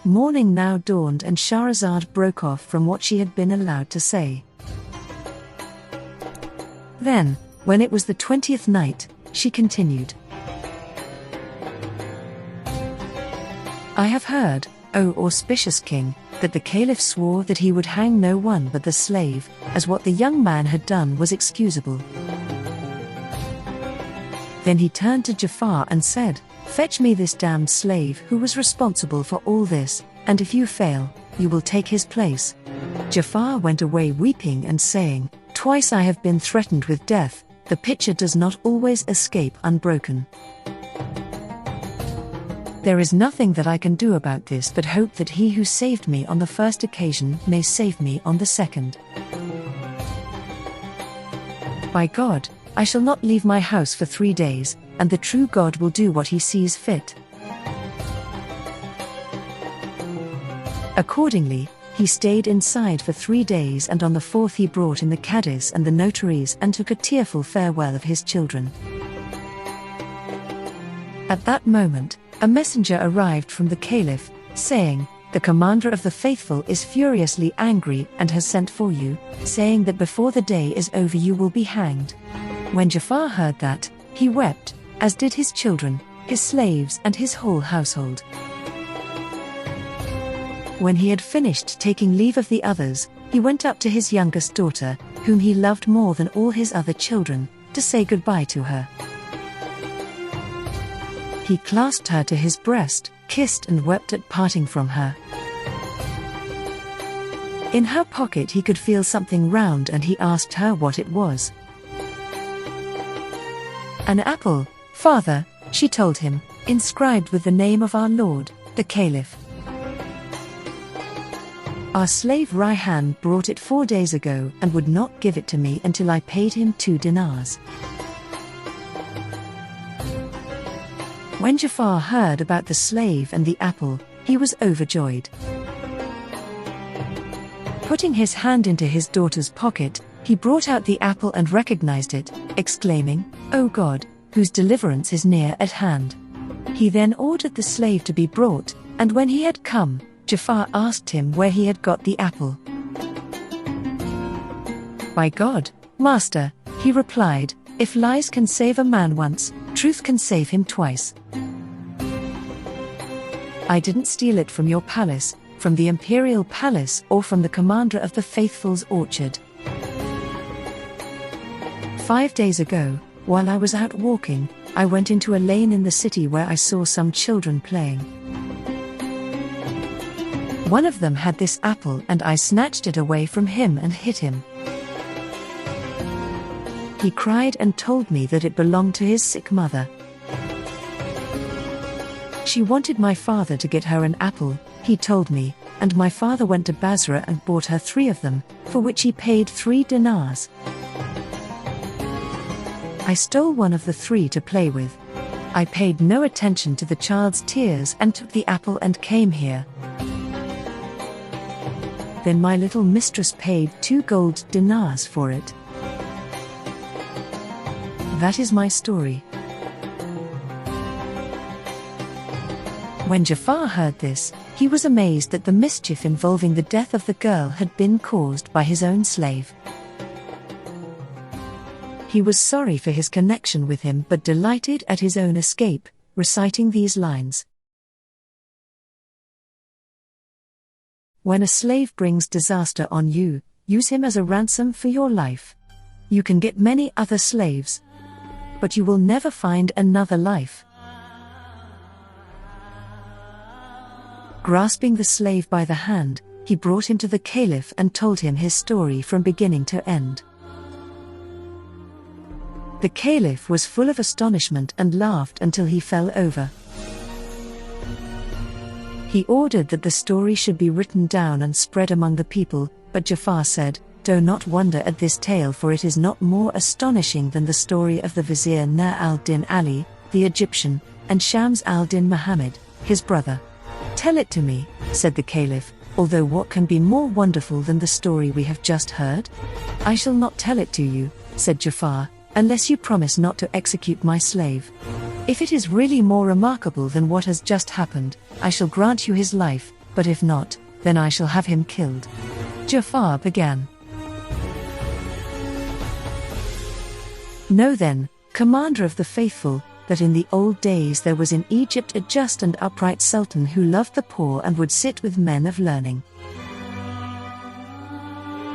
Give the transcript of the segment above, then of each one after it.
Morning now dawned and Shahrazad broke off from what she had been allowed to say. Then, when it was the 20th night, she continued. I have heard, O auspicious king, that the caliph swore that he would hang no one but the slave, as what the young man had done was excusable. Then he turned to Jafar and said, Fetch me this damned slave who was responsible for all this, and if you fail, you will take his place. Jafar went away weeping and saying, Twice I have been threatened with death, the pitcher does not always escape unbroken. There is nothing that I can do about this but hope that he who saved me on the first occasion may save me on the second. By God, I shall not leave my house for 3 days, and the true God will do what he sees fit. Accordingly, he stayed inside for 3 days, and on the 4th he brought in the qadis and the notaries and took a tearful farewell of his children. At that moment, a messenger arrived from the caliph, saying, The commander of the faithful is furiously angry and has sent for you, saying that before the day is over you will be hanged. When Jafar heard that, he wept, as did his children, his slaves and his whole household. When he had finished taking leave of the others, he went up to his youngest daughter, whom he loved more than all his other children, to say goodbye to her. He clasped her to his breast, kissed and wept at parting from her. In her pocket he could feel something round and he asked her what it was. An apple, father, she told him, inscribed with the name of our Lord, the Caliph. Our slave Raihan brought it 4 days ago and would not give it to me until I paid him 2 dinars. When Jafar heard about the slave and the apple, he was overjoyed. Putting his hand into his daughter's pocket, he brought out the apple and recognized it, exclaiming, O God, whose deliverance is near at hand. He then ordered the slave to be brought, and when he had come, Jafar asked him where he had got the apple. By God, Master, he replied, if lies can save a man once, truth can save him twice. I didn't steal it from your palace, from the imperial palace or from the commander of the faithful's orchard. 5 days ago, while I was out walking, I went into a lane in the city where I saw some children playing. One of them had this apple and I snatched it away from him and hit him. He cried and told me that it belonged to his sick mother. She wanted my father to get her an apple, he told me, and my father went to Basra and bought her 3 of them, for which he paid 3 dinars. I stole one of the 3 to play with. I paid no attention to the child's tears and took the apple and came here. Then my little mistress paid 2 gold dinars for it. That is my story. When Jafar heard this, he was amazed that the mischief involving the death of the girl had been caused by his own slave. He was sorry for his connection with him but delighted at his own escape, reciting these lines. When a slave brings disaster on you, use him as a ransom for your life. You can get many other slaves, but you will never find another life. Grasping the slave by the hand, he brought him to the caliph and told him his story from beginning to end. The caliph was full of astonishment and laughed until he fell over. He ordered that the story should be written down and spread among the people, but Jafar said, Do not wonder at this tale, for it is not more astonishing than the story of the vizier Nur al-Din Ali, the Egyptian, and Shams al-Din Muhammad, his brother. Tell it to me, said the caliph, although what can be more wonderful than the story we have just heard? I shall not tell it to you, said Jafar, unless you promise not to execute my slave. If it is really more remarkable than what has just happened, I shall grant you his life, but if not, then I shall have him killed." Ja'far began, "Know then, Commander of the Faithful, that in the old days there was in Egypt a just and upright sultan who loved the poor and would sit with men of learning.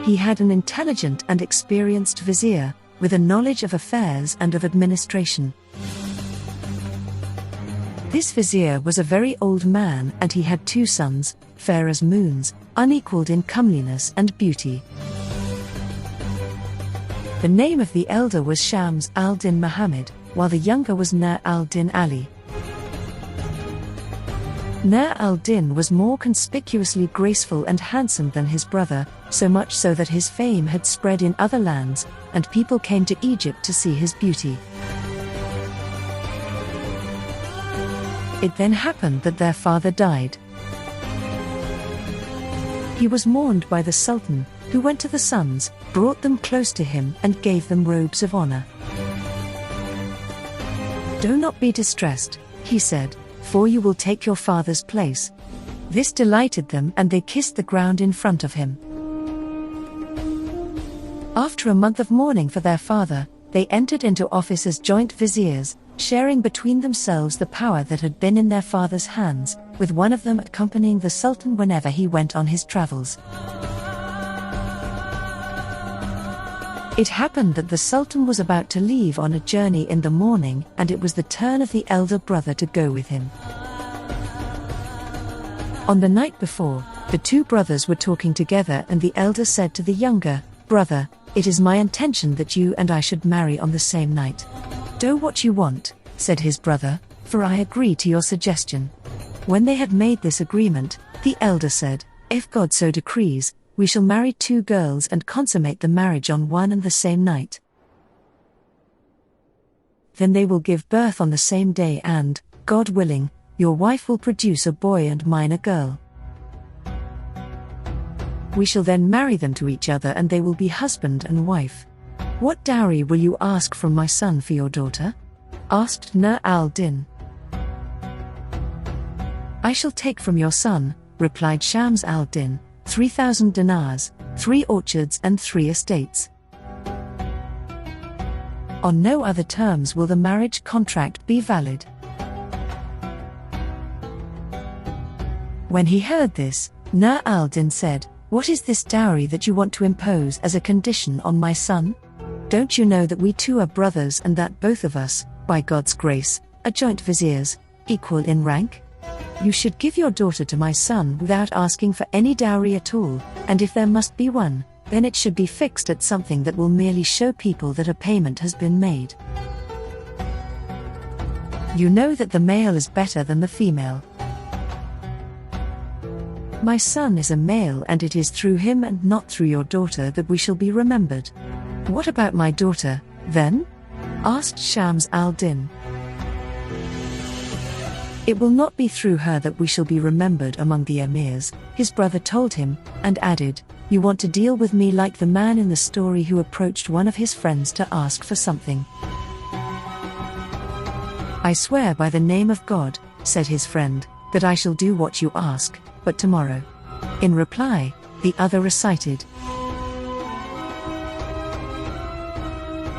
He had an intelligent and experienced vizier, with a knowledge of affairs and of administration. This vizier was a very old man, and he had 2 sons, fair as moons, unequaled in comeliness and beauty. The name of the elder was Shams al-Din Muhammad, while the younger was Nur al-Din Ali. Nur al-Din was more conspicuously graceful and handsome than his brother, so much so that his fame had spread in other lands, and people came to Egypt to see his beauty. It then happened that their father died. He was mourned by the Sultan, who went to the sons, brought them close to him and gave them robes of honor. "Do not be distressed," he said, "for you will take your father's place." This delighted them, and they kissed the ground in front of him. After a month of mourning for their father, they entered into office as joint viziers, sharing between themselves the power that had been in their father's hands, with one of them accompanying the Sultan whenever he went on his travels. It happened that the Sultan was about to leave on a journey in the morning, and it was the turn of the elder brother to go with him. On the night before, the 2 brothers were talking together, and the elder said to the younger, "Brother, it is my intention that you and I should marry on the same night." "Do what you want," said his brother, "for I agree to your suggestion." When they had made this agreement, the elder said, "If God so decrees, we shall marry 2 girls and consummate the marriage on one and the same night. Then they will give birth on the same day and, God willing, your wife will produce a boy and mine a girl. We shall then marry them to each other and they will be husband and wife. What dowry will you ask from my son for your daughter?" asked Nur al-Din. "I shall take from your son," replied Shams al-Din, 3,000 dinars, 3 orchards and 3 estates. On no other terms will the marriage contract be valid." When he heard this, Nur al-Din said, "What is this dowry that you want to impose as a condition on my son? Don't you know that we 2 are brothers and that both of us, by God's grace, are joint viziers, equal in rank? You should give your daughter to my son without asking for any dowry at all, and if there must be one, then it should be fixed at something that will merely show people that a payment has been made. You know that the male is better than the female. My son is a male, and it is through him and not through your daughter that we shall be remembered." "What about my daughter, then?" asked Shams al-Din. "It will not be through her that we shall be remembered among the emirs," his brother told him, and added, "You want to deal with me like the man in the story who approached one of his friends to ask for something." "I swear by the name of God," said his friend, "that I shall do what you ask, but tomorrow." In reply, the other recited,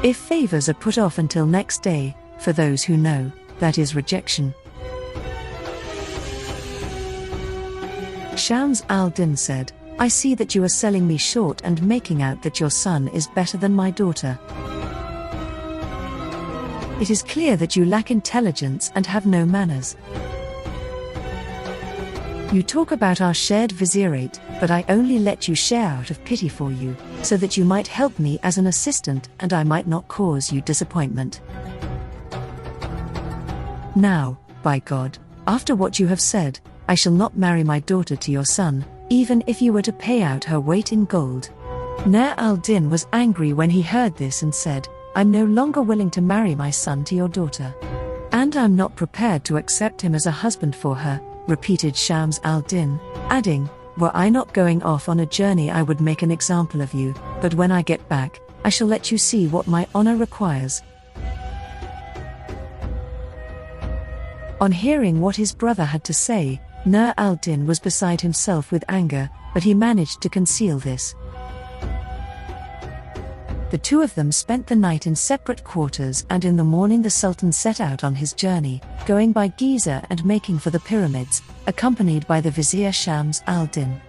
"If favors are put off until next day, for those who know, that is rejection." Shams al-Din said, "I see that you are selling me short and making out that your son is better than my daughter. It is clear that you lack intelligence and have no manners. You talk about our shared vizierate, but I only let you share out of pity for you, so that you might help me as an assistant and I might not cause you disappointment. Now, by God, after what you have said, I shall not marry my daughter to your son, even if you were to pay out her weight in gold." Nur al-Din was angry when he heard this and said, "I'm no longer willing to marry my son to your daughter. And I'm not prepared to accept him as a husband for her," repeated Shams al-Din, adding, "Were I not going off on a journey I would make an example of you, but when I get back, I shall let you see what my honor requires." On hearing what his brother had to say, Nur al-Din was beside himself with anger, but he managed to conceal this. The two of them spent the night in separate quarters, and in the morning the Sultan set out on his journey, going by Giza and making for the pyramids, accompanied by the Vizier Shams al-Din.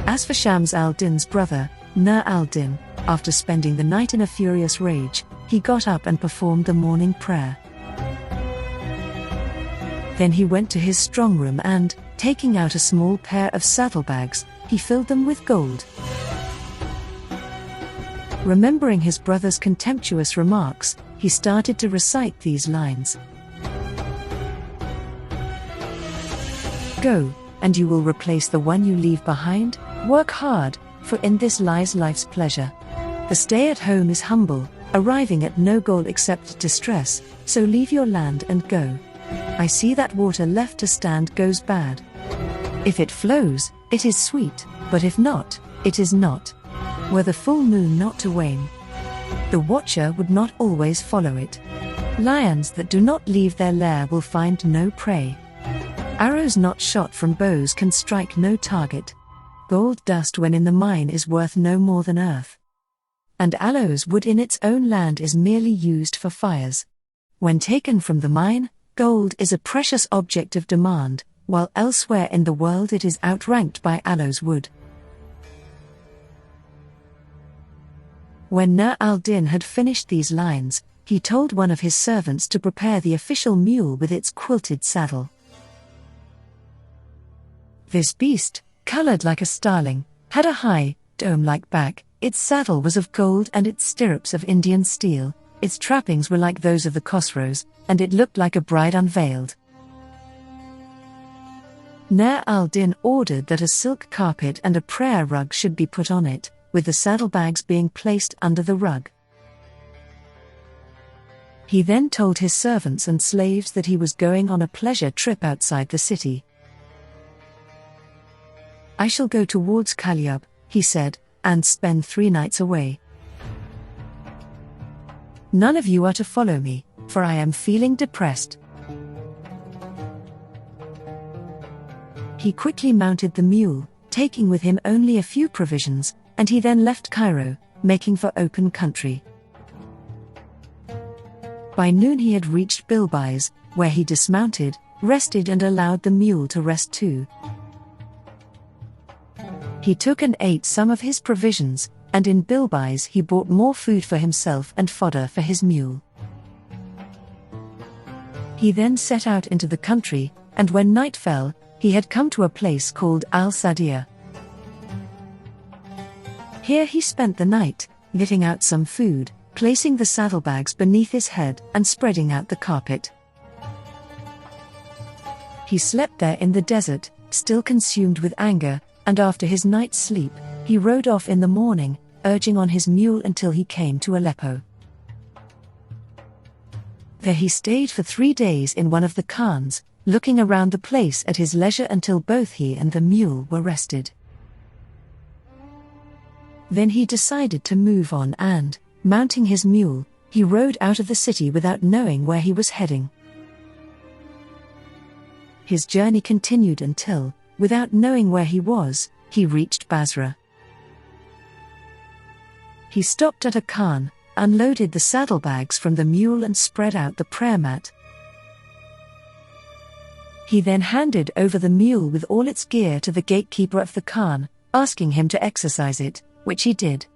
As for Shams al-Din's brother, Nur al-Din, after spending the night in a furious rage, he got up and performed the morning prayer. Then he went to his strong room and, taking out a small pair of saddlebags, he filled them with gold. Remembering his brother's contemptuous remarks, he started to recite these lines. Go, and you will replace the one you leave behind. Work hard, for in this lies life's pleasure. The stay at home is humble, arriving at no goal except distress, so leave your land and go. I see that water left to stand goes bad. If it flows, it is sweet, but if not, it is not. Were the full moon not to wane, the watcher would not always follow it. Lions that do not leave their lair will find no prey. Arrows not shot from bows can strike no target. Gold dust when in the mine is worth no more than earth. And aloes wood in its own land is merely used for fires. When taken from the mine, gold is a precious object of demand, while elsewhere in the world it is outranked by aloes wood. When Nur al-Din had finished these lines, he told one of his servants to prepare the official mule with its quilted saddle. This beast, colored like a starling, had a high, dome-like back, its saddle was of gold and its stirrups of Indian steel, its trappings were like those of the Khosrows, and it looked like a bride unveiled. Nur al-Din ordered that a silk carpet and a prayer rug should be put on it, with the saddlebags being placed under the rug. He then told his servants and slaves that he was going on a pleasure trip outside the city. I shall go towards Caliph, he said, and spend 3 nights away. None of you are to follow me, for I am feeling depressed. He quickly mounted the mule, taking with him only a few provisions, and he then left Cairo, making for open country. By noon he had reached Bilbais, where he dismounted, rested and allowed the mule to rest too. He took and ate some of his provisions, and in Bilbais he bought more food for himself and fodder for his mule. He then set out into the country, and when night fell, he had come to a place called Al-Sadia. Here he spent the night, getting out some food, placing the saddlebags beneath his head and spreading out the carpet. He slept there in the desert, still consumed with anger, and after his night's sleep, he rode off in the morning, urging on his mule until he came to Aleppo. There he stayed for 3 days in one of the khans, looking around the place at his leisure until both he and the mule were rested. Then he decided to move on and, mounting his mule, he rode out of the city without knowing where he was heading. His journey continued until, without knowing where he was, he reached Basra. He stopped at a khan, unloaded the saddlebags from the mule and spread out the prayer mat. He then handed over the mule with all its gear to the gatekeeper of the khan, asking him to exercise it, which he did.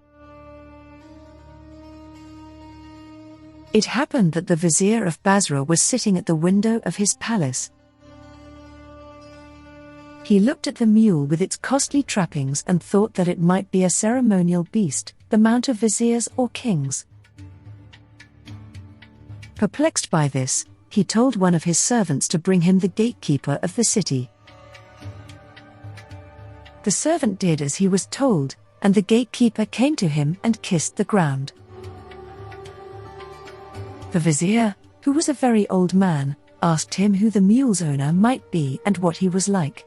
It happened that the vizier of Basra was sitting at the window of his palace. He looked at the mule with its costly trappings and thought that it might be a ceremonial beast, the mount of viziers or kings. Perplexed by this, he told one of his servants to bring him the gatekeeper of the city. The servant did as he was told, and the gatekeeper came to him and kissed the ground. The vizier, who was a very old man, asked him who the mule's owner might be and what he was like.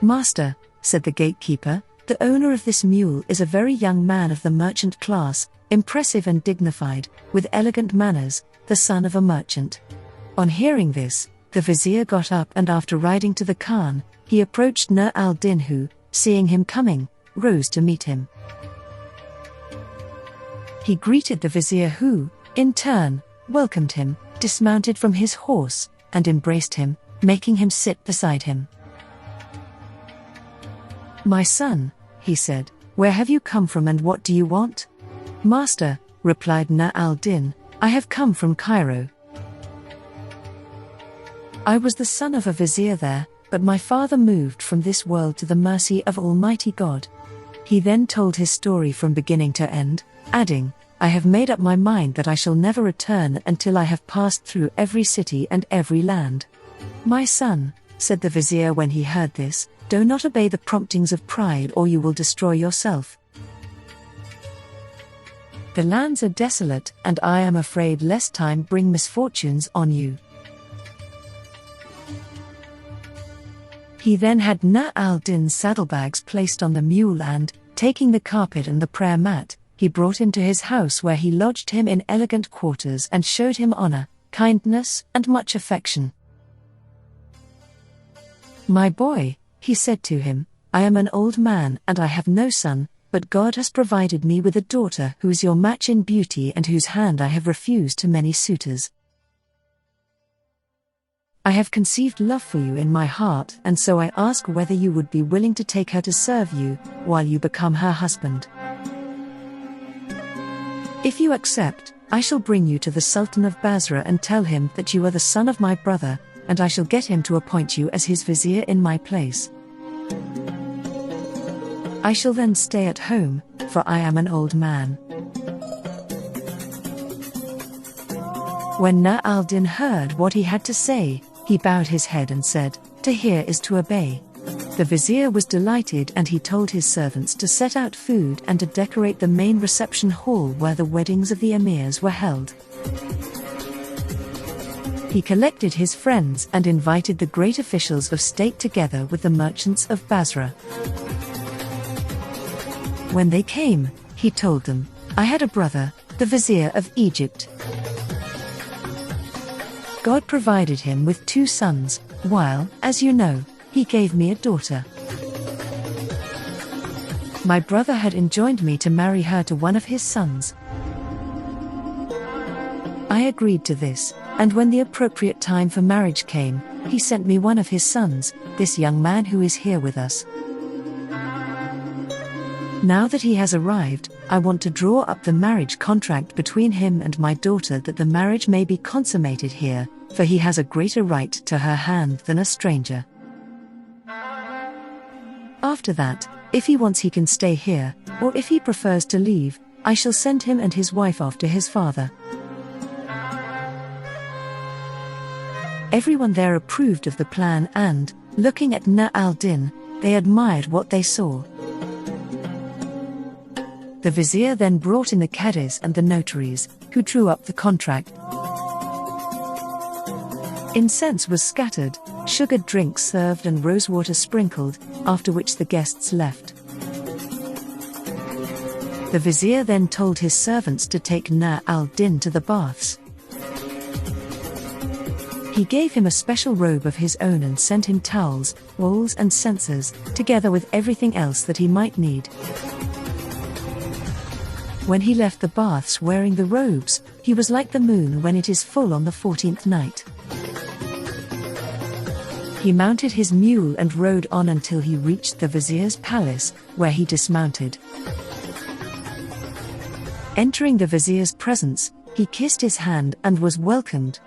"Master," said the gatekeeper, "the owner of this mule is a very young man of the merchant class, impressive and dignified, with elegant manners, the son of a merchant. On hearing this, the vizier got up, and after riding to the Khan, he approached Nur al-Din, who, seeing him coming, rose to meet him. He greeted the vizier, who, in turn, welcomed him, dismounted from his horse, and embraced him, making him sit beside him. "My son," he said, "where have you come from and what do you want?" "Master," replied Nur al-Din, "I have come from Cairo. I was the son of a vizier there, but my father moved from this world to the mercy of Almighty God." He then told his story from beginning to end, adding, "I have made up my mind that I shall never return until I have passed through every city and every land." "My son," said the vizier when he heard this, "do not obey the promptings of pride, or you will destroy yourself. The lands are desolate, and I am afraid lest time bring misfortunes on you." He then had Nur al-Din's saddlebags placed on the mule, and, taking the carpet and the prayer mat, he brought him to his house, where he lodged him in elegant quarters and showed him honor, kindness, and much affection. "My boy," he said to him, "I am an old man and I have no son, but God has provided me with a daughter who is your match in beauty and whose hand I have refused to many suitors. I have conceived love for you in my heart, and so I ask whether you would be willing to take her to serve you, while you become her husband. If you accept, I shall bring you to the Sultan of Basra and tell him that you are the son of my brother, and I shall get him to appoint you as his vizier in my place. I shall then stay at home, for I am an old man." When Nur al-Din heard what he had to say, he bowed his head and said, "To hear is to obey." The vizier was delighted, and he told his servants to set out food and to decorate the main reception hall where the weddings of the emirs were held. He collected his friends and invited the great officials of state together with the merchants of Basra. When they came, he told them, "I had a brother, the vizier of Egypt. God provided him with 2 sons, while, as you know, he gave me a daughter. My brother had enjoined me to marry her to one of his sons. I agreed to this, and when the appropriate time for marriage came, he sent me one of his sons, this young man who is here with us. Now that he has arrived, I want to draw up the marriage contract between him and my daughter, that the marriage may be consummated here, for he has a greater right to her hand than a stranger. After that, if he wants he can stay here, or if he prefers to leave, I shall send him and his wife off to his father." Everyone there approved of the plan, and, looking at Nur al-Din, they admired what they saw. The vizier then brought in the qadis and the notaries, who drew up the contract. Incense was scattered, sugared drinks served and rosewater sprinkled, after which the guests left. The vizier then told his servants to take Nur al-Din to the baths. He gave him a special robe of his own and sent him towels, bowls and censers, together with everything else that he might need. When he left the baths wearing the robes, he was like the moon when it is full on the 14th night. He mounted his mule and rode on until he reached the vizier's palace, where he dismounted. Entering the vizier's presence, he kissed his hand and was welcomed,